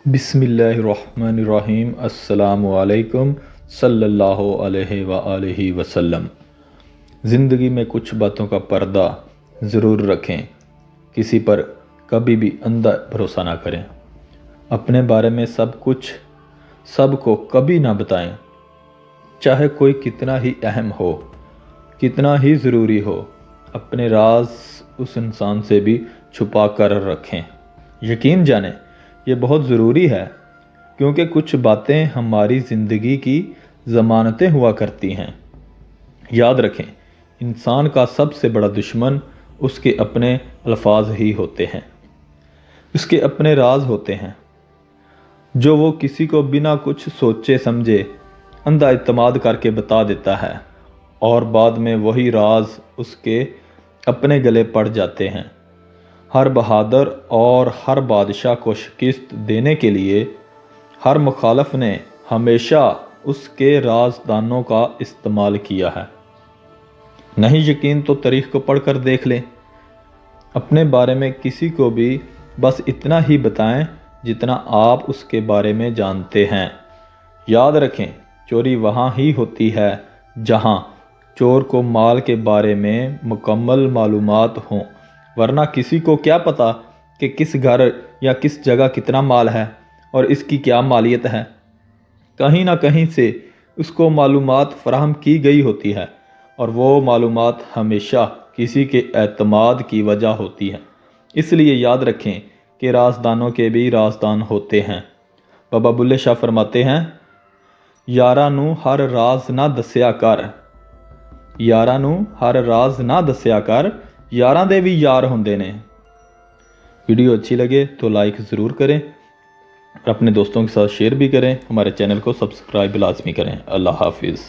بسم اللہ الرحمن الرحیم۔ السلام علیکم صلی اللہ علیہ وآلہ وسلم۔ زندگی میں کچھ باتوں کا پردہ ضرور رکھیں، کسی پر کبھی بھی اندھا بھروسہ نہ کریں، اپنے بارے میں سب کو کبھی نہ بتائیں، چاہے کوئی کتنا ہی اہم ہو، کتنا ہی ضروری ہو، اپنے راز اس انسان سے بھی چھپا کر رکھیں۔ یقین جانیں یہ بہت ضروری ہے، کیونکہ کچھ باتیں ہماری زندگی کی ضمانتیں ہوا کرتی ہیں۔ یاد رکھیں، انسان کا سب سے بڑا دشمن اس کے اپنے الفاظ ہی ہوتے ہیں، اس کے اپنے راز ہوتے ہیں، جو وہ کسی کو بنا کچھ سوچے سمجھے اندھا اعتماد کر کے بتا دیتا ہے، اور بعد میں وہی راز اس کے اپنے گلے پڑ جاتے ہیں۔ ہر بہادر اور ہر بادشاہ کو شکست دینے کے لیے ہر مخالف نے ہمیشہ اس کے رازدانوں کا استعمال کیا ہے۔ نہیں یقین تو تاریخ کو پڑھ کر دیکھ لیں۔ اپنے بارے میں کسی کو بھی بس اتنا ہی بتائیں جتنا آپ اس کے بارے میں جانتے ہیں۔ یاد رکھیں، چوری وہاں ہی ہوتی ہے جہاں چور کو مال کے بارے میں مکمل معلومات ہوں، ورنہ کسی کو کیا پتہ کہ کس گھر یا کس جگہ کتنا مال ہے اور اس کی کیا مالیت ہے۔ کہیں نہ کہیں سے اس کو معلومات فراہم کی گئی ہوتی ہے، اور وہ معلومات ہمیشہ کسی کے اعتماد کی وجہ ہوتی ہے۔ اس لیے یاد رکھیں کہ رازدانوں کے بھی رازدان ہوتے ہیں۔ بابا بلے شاہ فرماتے ہیں، یاراں نوں ہر راز نہ دسیا کر، یاراں نوں ہر راز نہ دسیا کر، یاراں دے بھی یار ہوندے نے۔ ویڈیو اچھی لگے تو لائک ضرور کریں، اور اپنے دوستوں کے ساتھ شیئر بھی کریں۔ ہمارے چینل کو سبسکرائب لازمی کریں۔ اللہ حافظ۔